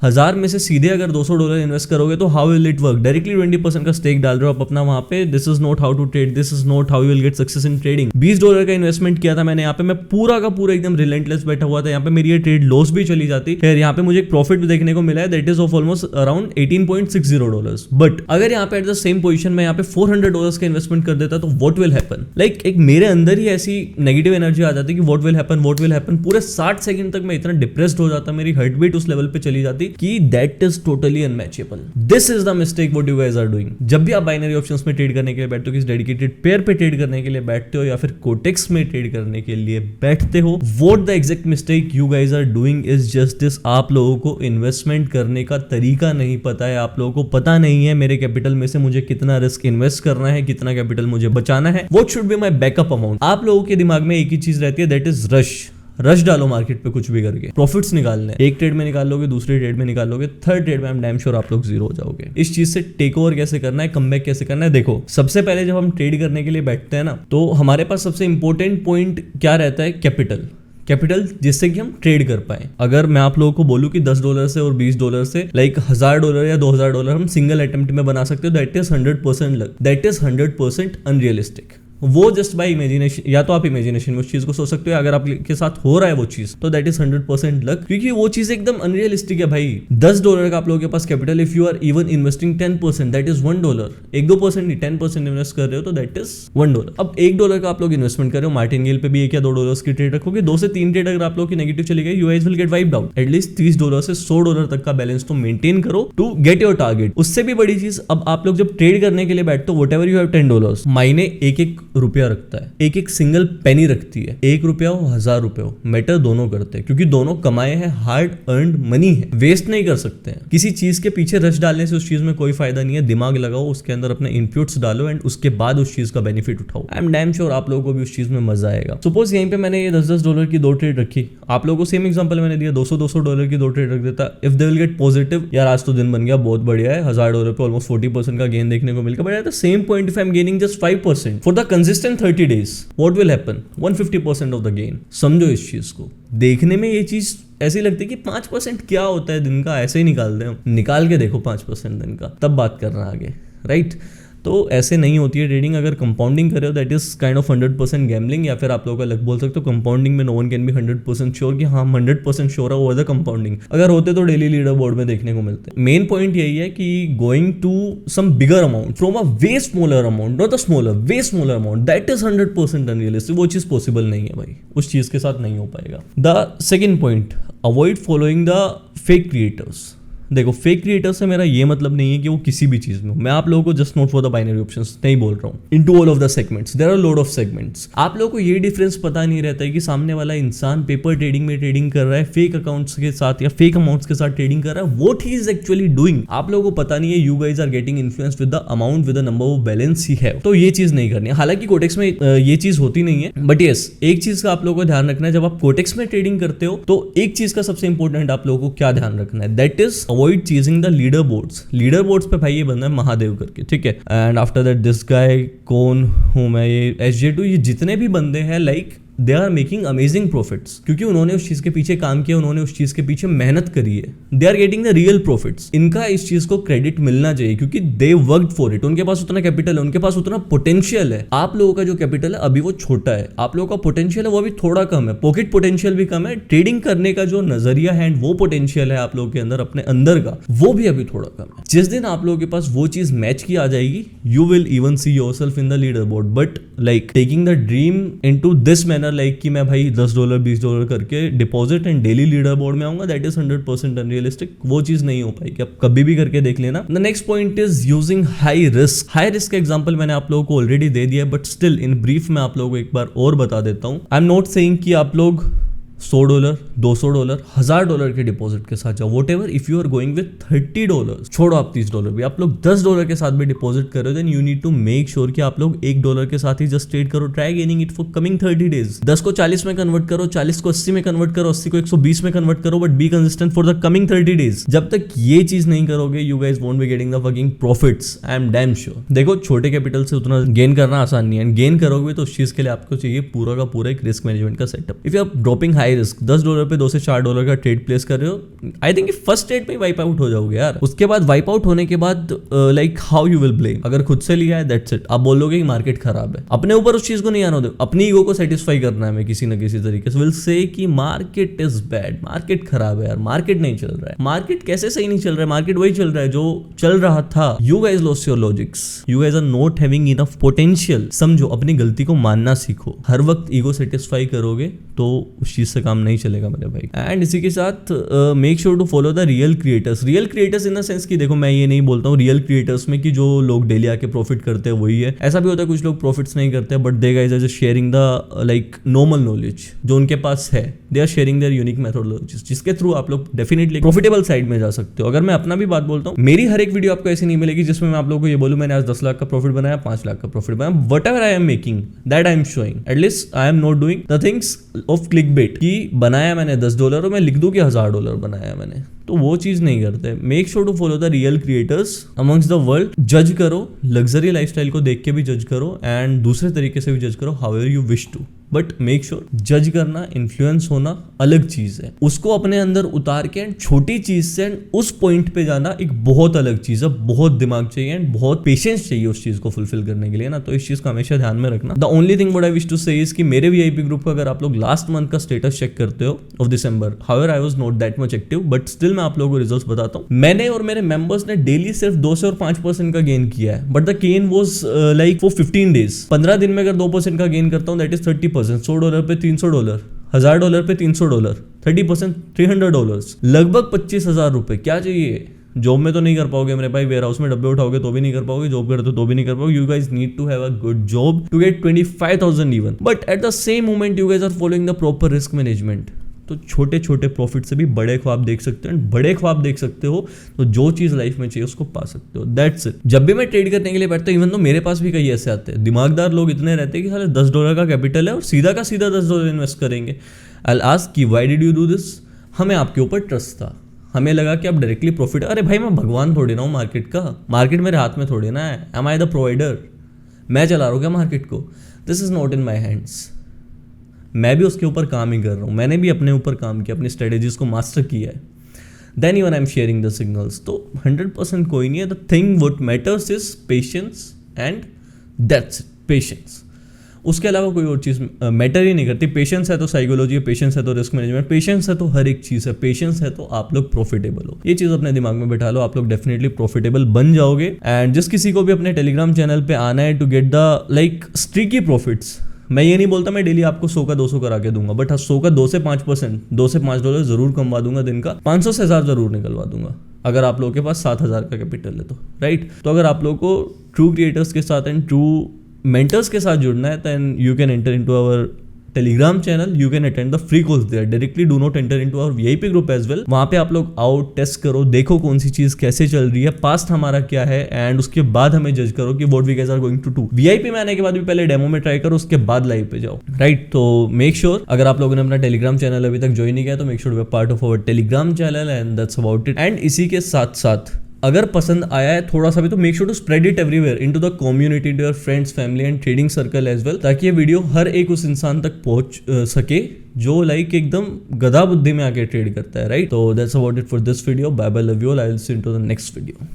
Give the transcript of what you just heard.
1000 में से सीधे अगर $200 इन्वेस्ट करोगे तो how will it work? Directly 20% का स्टेक डाल रहे हो आप अपना वहां पे। This is not how to trade, this is not how you will get success in trading. $20 का इन्वेस्टमेंट किया था मैंने यहाँ पे, मैं पूरा का पूरा एकदम रिलेंटलेस बैठा हुआ था। यहाँ पे मेरी ये ट्रेड लॉस भी चली जाती, फिर यहाँ पे मुझे एक प्रॉफिट भी देखने को मिला है, that is of almost around $18.60। But अगर यहाँ पे एट द सेम पोजीशन में यहाँ पे $400 का इन्वेस्टमेंट कर देता तो व्हाट विल हैपन? लाइक एक मेरे अंदर ही ऐसी नेगेटिव एनर्जी आ जाती कि what will happen, what will happen. पूरे 60 सेकंड तक मैं इतना डिप्रेस्ड हो जाता, मेरी हार्ट बीट उस लेवल पे चली जाती कि that is totally unmatchable. This is the mistake what you guys are doing. जब भी आप बाइनरी ऑप्शंस में ट्रेड करने के लिए बैठते हो, किसी डेडिकेटेड पेयर पे ट्रेड करने के लिए बैठते हो या फिर कोटेक्स में ट्रेड करने के लिए बैठते हो, what the exact mistake you guys are doing is just this. आप लोगों को इन्वेस्टमेंट करने का तरीका नहीं पता है, आप लोगों को पता नहीं है मेरे कैपिटल में से मुझे कितना रिस्क इन्वेस्ट करना है, कितना कैपिटल मुझे बचाना है, what should be my backup amount. आप लोगों के दिमाग में एक ही चीज रहती है, दैट इज रश डालो मार्केट पे कुछ भी करके, प्रॉफिट्स निकालने। एक ट्रेड में निकाल लोगे, दूसरे ट्रेड में निकाल लोगे, थर्ड ट्रेड में आई एम डैम श्योर आप लोग जीरो हो जाओगे। इस चीज से टेक ओवर कैसे करना है, कमबैक कैसे करना है? देखो, सबसे पहले जब हम ट्रेड करने के लिए बैठते हैं ना, तो हमारे पास सबसे इंपॉर्टेंट पॉइंट क्या रहता है? कैपिटल जिससे कि हम ट्रेड कर पाए। अगर मैं आप लोगों को बोलूं कि $10 से और $20 से लाइक $1000 या $2000 हम सिंगल अटेम्प्ट में बना सकते हो, that is 100% luck, that is 100% unrealistic. वो जस्ट बाय इमेजिनेशन, या तो आप इमेजिनेशन में उस चीज को सोच सकते हो, अगर आपके साथ हो रहा है वो चीज तो दैट इज 100% लक, क्योंकि वो चीज एकदम अनरियलिस्टिक है भाई। $10 का आप लोगों के पास capital, if you are even investing 10%, that is $1। 1-2% नहीं, 10% इन्वेस्ट कर रहे हो तो दैट इज $1। अब $1 का आप लोग इन्वेस्टमेंट कर रहे हो, मार्टिनगेल पे भी 1 या $2 की ट्रेड रखोगे, 2 से 3 ट्रेड अगर आप लोग की नेगेटिव चली गई, you guys will get wiped out. At least $30 से $100 तक का बैलेंस तो मेंटेन करो टू गेट योर टारगेट। उससे भी बड़ी चीज, अब आप लोग जब ट्रेड करने के लिए बैठते हो, व्हाटएवर यू हैव $10, मायने एक रुपया रखता है, एक सिंगल पेनी रखती है। $1 हो, $1000 हो, मैटर दोनों करते हैं, क्योंकि दोनों कमाए हैं, हार्ड अर्नड मनी है, वेस्ट नहीं कर सकते हैं। किसी चीज के पीछे रश डालने से उस चीज में कोई फायदा नहीं है। दिमाग लगाओ, उसके अंदर अपने इनपुट्स डालो एंड उसके बाद उस चीज का बेनिफिट उठाओ। आई एम डैम श्योर आप लोगों को भी उस चीज में मजा आएगा। सपोज यहीं पे मैंने ये $10 की 2 ट्रेड रखी, आप लोगों को सेम एग्जांपल मैंने दिया, $200 की 2 ट्रेड रख देता, if they will get positive, यार आज तो दिन बन गया, बहुत बढ़िया है, $1000 पे ऑलमोस्ट 40% का गेन देखने को मिल गया। But at the same point if I am gaining just 5% for the consistent 30 days, what will happen? 150% of the gain। समझो इस चीज को। देखने में ये चीज ऐसी लगती है कि 5% क्या होता है दिन का, ऐसे ही निकाल दे, निकाल के देखो 5% दिन का, तब बात करना आगे, राइट? तो ऐसे नहीं होती है ट्रेडिंग। अगर कंपाउंडिंग करे हो that is kind of 100% gambling, या फिर आप लोगों का लक बोल सकते हो। कंपाउंडिंग में no one can be 100% sure कि हाँ 100% श्योर है ओवर द कंपाउंडिंग। अगर होते तो डेली लीडर बोर्ड में देखने को मिलते। मेन पॉइंट यही है कि going to some bigger amount from a way smaller amount, not a smaller, way smaller amount, that is 100% unrealistic. वो चीज पॉसिबल नहीं है भाई, उस चीज के साथ नहीं हो पाएगा। The second point, avoid following the fake creators. देखो, फेक क्रिएटर से मेरा ये मतलब नहीं है कि वो किसी भी चीज में, मैं आप लोगों को just not for the binary options नहीं बोल रहा हूँ। Into all of the segments there are load of segments. आप लोगों को ये डिफरेंस पता नहीं रहता है कि सामने वाला इंसान पेपर ट्रेडिंग में ट्रेडिंग कर रहा है, फेक अकाउंट्स के साथ या फेक अमाउंट्स के साथ ट्रेडिंग कर रहा है, what he is actually doing आप लोगों को पता नहीं है। You guys are getting influenced with the amount, with the number of balance ही है। तो ये चीज नहीं करनी है। हालांकि कोटेक्स में ये चीज होती नहीं है, बट यस एक चीज का आप लोगों को ध्यान रखना है, जब आप कोटेक्स में ट्रेडिंग करते हो तो एक चीज का सबसे इंपॉर्टेंट आप लोगों को क्या ध्यान रखना है, that is avoid chasing the leader boards पे भाई ये बंदा है महादेव करके, ठीक है। And after that this guy, कौन हूं मैं, ये SJ2, ये जितने भी बंदे हैं like they are making amazing profits, क्योंकि उन्होंने उस चीज के पीछे काम किया, उन्होंने उस चीज के पीछे मेहनत करी है। They are getting the real profits. इनका इस चीज को क्रेडिट मिलना चाहिए, क्योंकि दे वर्कड फॉर इट। उनके पास उतना कैपिटल है, उनके पास उतना पोटेंशियल है। आप लोगों का जो कैपिटल है अभी वो छोटा है, आप लोगों का पोटेंशियल है वो अभी थोड़ा कम है, पॉकेट पोटेंशियल भी कम है। ट्रेडिंग करने का जो नजरिया है वो पोटेंशियल है आप लोगों के अंदर, अपने अंदर का, वो भी अभी थोड़ा कम है। जिस दिन आप लोगों के पास वो चीज मैच की आ जाएगी, you will even see yourself in the leader board. But like taking the dream into this manner, like कि मैं भाई $10 $20 करके deposit and daily leader board में आऊंगा, दैट इज 100% अनरियलिस्टिक। वो चीज नहीं हो पाएगी, आप कभी भी करके देख लेना। The next point is using high risk. High risk का एग्जांपल मैंने आप लोगों को ऑलरेडी दे दिया है, बट स्टिल इन ब्रीफ मैं आप लोगों को एक बार और बता देता हूं। आई एम नॉट सेइंग कि आप लोग $100, $200, $1000 के डिपॉजिट के साथ जाओ, whatever. If you are going with $30, छोड़ो आप $30 भी, आप लोग $10 के साथ भी डिपॉजिट कर रहे हो, then you need to make sure कि आप लोग $1 के साथ ही जस्ट ट्रेड करो। Try gaining it for coming 30 days। 10 को 40 में कन्वर्ट करो, 40 को 80 में कन्वर्ट करो, 80 को 120 में कन्वर्ट करो, but be consistent for the coming 30 days। जब तक ये चीज नहीं करोगे, you guys won't be getting the fucking profits. I am damn sure. देखो, छोटे कैपिटल से उतना गेन करना आसान नहीं है, एंड गेन करोगे तो उस चीज के लिए आपको चाहिए पूरा का पूरा एक रिस्क मैनेजमेंट का setup. If you are dropping high high risk, $10 पे $2 से $4 का ट्रेड प्लेस कर रहे हो, आई थिंक फर्स्ट ट्रेड में वाइप आउट हो जाओगे यार। उसके बाद वाइप आउट होने के बाद like how you will blame, अगर खुद से लिया है दैट्स इट, आप बोलोगे कि मार्केट खराब है, अपने ऊपर उस चीज को नहीं आना दो, अपनी ईगो को सेटिस्फाई करना है, मैं किसी ना किसी तरीके से विल से कि मार्केट इज बैड, मार्केट खराब है यार, मार्केट नहीं चल रहा है। मार्केट कैसे सही नहीं चल रहा है, मार्केट वही चल रहा है जो चल रहा था। You guys lost your logics, you guys are not having enough potential. समझो, अपनी गलती को मानना सीखो। हर वक्त ईगो सेटिस्फाई करोगे तो उस चीज से काम नहीं चलेगा मेरे भाई। एंड इसी के साथ make sure to follow the real creators. Real creators in the sense कि देखो, मैं ये नहीं बोलता हूँ रियल क्रिएटर्स में कि जो लोग डेली आके प्रॉफिट करते हैं वही है, ऐसा भी होता है कुछ लोग प्रॉफिट्स नहीं करते, but they guys are just sharing the like normal knowledge जो उनके पास है, they are sharing their unique methodologies, जिसके थ्रू आप लोग डेफिनेटली प्रॉफिटेबल साइड में जा सकते हो। अगर मैं अपना भी बात बोलता हूँ, मेरी हर एक वीडियो आपको ऐसी नहीं मिलेगी जिसमें मैं आप लोगों को ये बोलूँ मैंने आज 10 लाख का प्रॉफिट बनाया, 5 लाख का प्रॉफिट बनाया। What ever I am making that I am showing, at least I am not doing the things of click bait कि बनाया मैंने $10 और मैं लिख दूं कि $1000 बनाया मैंने, तो वो चीज नहीं करते। Make sure to follow the real creators amongst the world. जज करो, लग्जरी लाइफस्टाइल को देख के भी जज करो एंड दूसरे तरीके से भी जज करो, however you wish to, but make sure जज करना, इन्फ्लुएंस होना अलग चीज है, उसको अपने अंदर उतार के एंड छोटी चीज से एंड उस पॉइंट पे जाना एक बहुत अलग चीज है। बहुत दिमाग चाहिए एंड बहुत पेशेंस चाहिए उस चीज को फुलफिल करने के लिए ना, तो इस चीज को हमेशा ध्यान में रखना। The only thing what I wish to say is कि मेरे वीआईपी ग्रुप का अगर आप लोग लास्ट मंथ का स्टेटस चेक करते हो of December, however I was not that much active, but still मैं आप लोगों को रिजल्ट्स बताता हूँ। मैंने और मेरे मेंबर्स ने डेली सिर्फ 2 से और 5% का गेन किया है, but the gain was like for 15 days. 15 दिन में अगर 2% का गेन करता हूँ दैट इज 30%। $100 पे $300, $1000 पे $300, 30% $300, लगभग 25,000 रुपए। क्या चाहिए? जॉब में तो नहीं कर पाओगे मेरे भाई, वेयर हाउस में डब्बे उठाओगे तो भी नहीं कर पाओगे, जॉब करते तो भी नहीं कर पाओगे। You guys need to have a good job to get 25,000 even, but at the same moment you guys are following the proper risk management. तो छोटे छोटे प्रॉफिट से भी बड़े ख्वाब देख सकते हो, बड़े ख्वाब देख सकते हो तो जो चीज लाइफ में चाहिए उसको पा सकते हो। That's it. जब भी मैं ट्रेड करने के लिए बैठता हूँ, इवन तो मेरे पास भी कई ऐसे आते हैं दिमागदार लोग, इतने रहते हैं कि साले $10 का कैपिटल है और सीधा का सीधा $10 इन्वेस्ट करेंगे। आई विल आस्क कि why did you do this? हमें आपके ऊपर ट्रस्ट था, हमें लगा कि आप डायरेक्टली प्रॉफिट। अरे भाई, मैं भगवान थोड़ी ना हूँ मार्केट का, मार्केट मेरे हाथ में थोड़ी ना है। Am I the provider? मैं चला रहा हूँ क्या मार्केट को? This is not in my hands. मैं भी उसके ऊपर काम ही कर रहा हूँ, मैंने भी अपने ऊपर काम किया, अपनी स्ट्रेटेजीज को मास्टर किया है। Then even I am sharing the signals. तो 100% कोई नहीं है। The thing what matters is patience and that's it, patience. उसके अलावा कोई और चीज़ मैटर ही नहीं करती। पेशेंस है तो साइकोलॉजी, पेशेंस है तो रिस्क मैनेजमेंट, पेशेंस है तो हर एक चीज़ है, पेशेंस है तो आप लोग प्रॉफिटेबल हो। ये चीज़ अपने दिमाग में बैठा लो, आप लोग डेफिनेटली प्रॉफिटेबल बन जाओगे। एंड जिस किसी को भी अपने टेलीग्राम चैनल पे आना है to get the like streaky profits, मैं ये नहीं बोलता मैं डेली आपको 100 का 200 करा के दूंगा, बट हाँ 100 का 2 से 5%, $2 से $5 जरूर कमवा दूंगा दिन का, 500 से 1000 जरूर निकलवा दूंगा अगर आप लोगों के पास 7000 का कैपिटल है तो, राइट। तो अगर आप लोगों को ट्रू क्रिएटर्स के साथ एंड ट्रू मेंटर्स के साथ जुड़ना है, then you can enter into our Telegram channel, you can attend the free course there directly. Do not enter into our VIP group as well. वहां पे आप लोग आओ, टेस्ट करो, देखो कौन सी चीज कैसे चल रही है, पास्ट हमारा क्या है, एंड उसके बाद हमें जज करो कि what we guys are going to do. VIP में आने के बाद भी पहले डेमो में ट्राई करो, उसके बाद लाइव पे जाओ, राइट। तो मेक श्योर अगर आप लोगों ने अपना टेलीग्राम चैनल अभी तक ज्वाइन नहीं किया तो make sure to be part of our Telegram channel, and that's about it. And इसी के साथ साथ अगर पसंद आया है थोड़ा सा भी तो make sure to spread it everywhere into the community, to your friends, family and trading circle as well, ताकि ये वीडियो हर एक उस इंसान तक पहुंच सके जो लाइक एकदम गधा बुद्धि में आके ट्रेड करता है, राइट। तो that's about it for this video. Bye bye, love you all, I will see you in to the next video.